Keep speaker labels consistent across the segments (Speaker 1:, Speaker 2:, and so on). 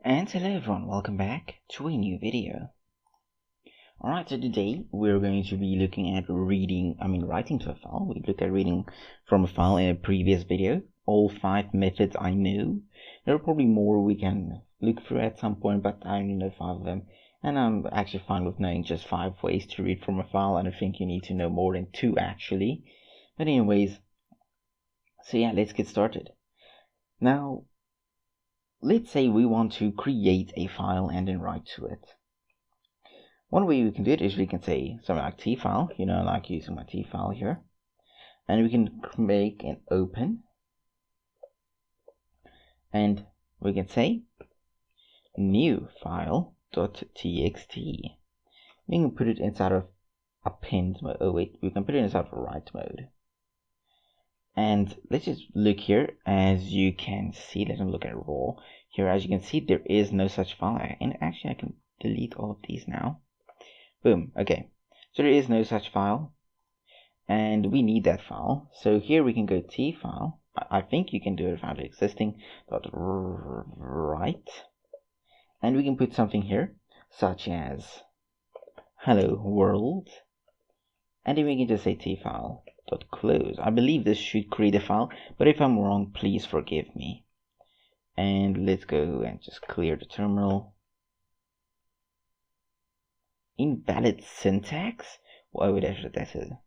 Speaker 1: And hello everyone, welcome back to a new video. Alright, so today we're going to be looking at writing to a file. We looked at reading from a file in a previous video. All 5 methods I know. There are probably more we can look through at some point, but I only know 5 of them. And I'm actually fine with knowing just 5 ways to read from a file. I don't think you need to know more than 2 actually. But anyways, so yeah, let's get started. Now, let's say we want to create a file and then write to it. One way we can do it is we can say something like tfile, like using my tfile here. And we can make an open. And we can say new file.txt. We can put it inside of append mode. Oh wait, we can put it inside of write mode. And let's just look here. As you can see, let me look at raw. Here, as you can see, there is no such file. And actually, I can delete all of these now. Boom. Okay. So there is no such file. And we need that file. So here we can go tfile. I think you can do it without existing .write. And we can put something here, such as hello world. And then we can just say tfile.close. I believe this should create a file, but if I'm wrong, please forgive me. And let's go and just clear the terminal. Invalid syntax? Whoa, that's a...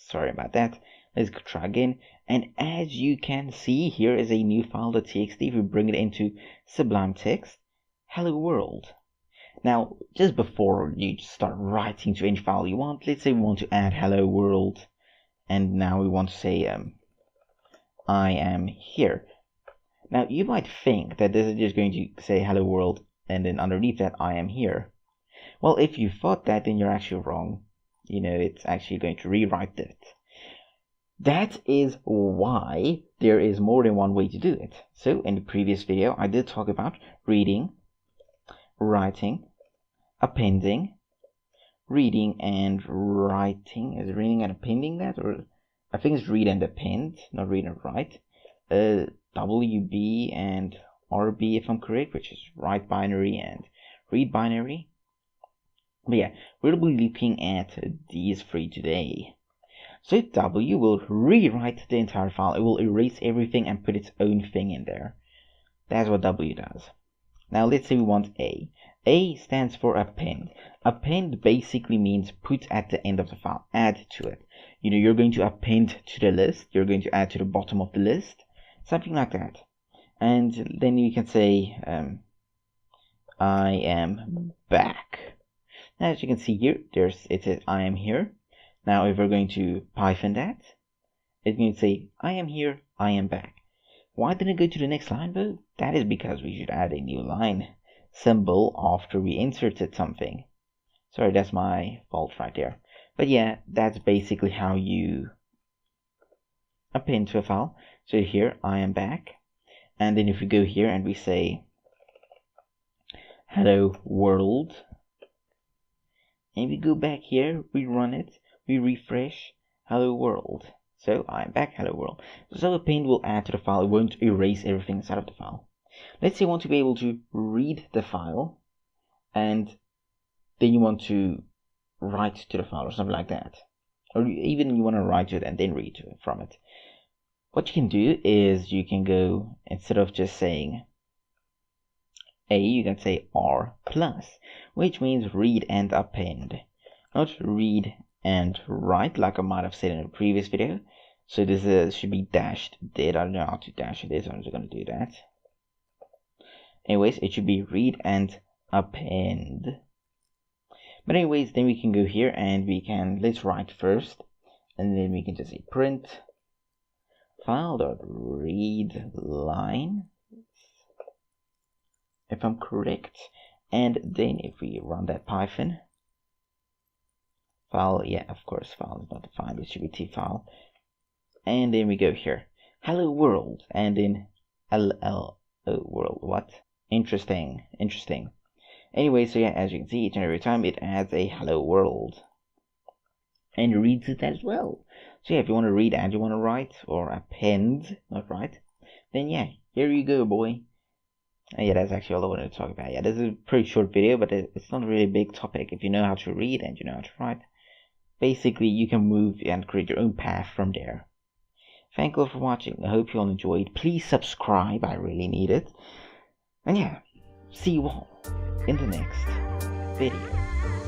Speaker 1: Sorry about that. Let's try again. And as you can see, here is a new file.txt. If we bring it into Sublime Text, hello world. Now, just before you start writing to any file you want, let's say we want to add hello world. And now we want to say, I am here. Now, you might think that this is just going to say hello world, and then underneath that, I am here. Well, if you thought that, then you're actually wrong. It's actually going to rewrite it. That is why there is more than one way to do it. So in the previous video, I did talk about reading, writing, appending, reading and writing. Is reading and appending that? Or I think it's read and append, not read and write. WB and RB if I'm correct, which is write binary and read binary. But yeah, we'll be looking at these 3 today. So W will rewrite the entire file. It will erase everything and put its own thing in there. That's what W does. Now let's say we want A. A stands for append. Append basically means put at the end of the file, add to it. You're going to append to the list. You're going to add to the bottom of the list. Something like that. And then you can say, I am back. As you can see here, it says I am here. Now if we're going to Python that, it's going to say I am here, I am back. Why didn't it go to the next line though? That is because we should add a new line symbol after we inserted something. Sorry, that's my fault right there. But yeah, that's basically how you append to a file. So here I am back. And then if we go here and we say hello world, and we go back here, we run it, we refresh, hello world. So I'm back, hello world. So append will add to the file, it won't erase everything inside of the file. Let's say you want to be able to read the file, and then you want to write to the file or something like that. Or even you want to write to it and then read from it. What you can do is you can go, instead of just saying A, you can say R+, which means read and append. Not read and write, like I might have said in a previous video. So this should be dashed dead. I don't know how to dash it, so I'm just going to do that. Anyways, it should be read and append. But anyways, then we can go here and let's write first. And then we can just say print file.readline. If I'm correct, and then if we run that Python file, yeah, of course, file is not defined, it should be tfile, and then we go here, hello world, and then LLO world. What? Interesting. Anyway, so yeah, as you can see, each and every time it adds a hello world and reads it as well. So yeah, if you want to read and you want to write or append, not write, then yeah, here you go, boy. Yeah, that's actually all I wanted to talk about. Yeah, this is a pretty short video, but it's not really a big topic. If you know how to read and you know how to write, basically you can move and create your own path from there. Thank you all for watching. I hope you all enjoyed. Please subscribe, I really need it. And yeah, see you all in the next video.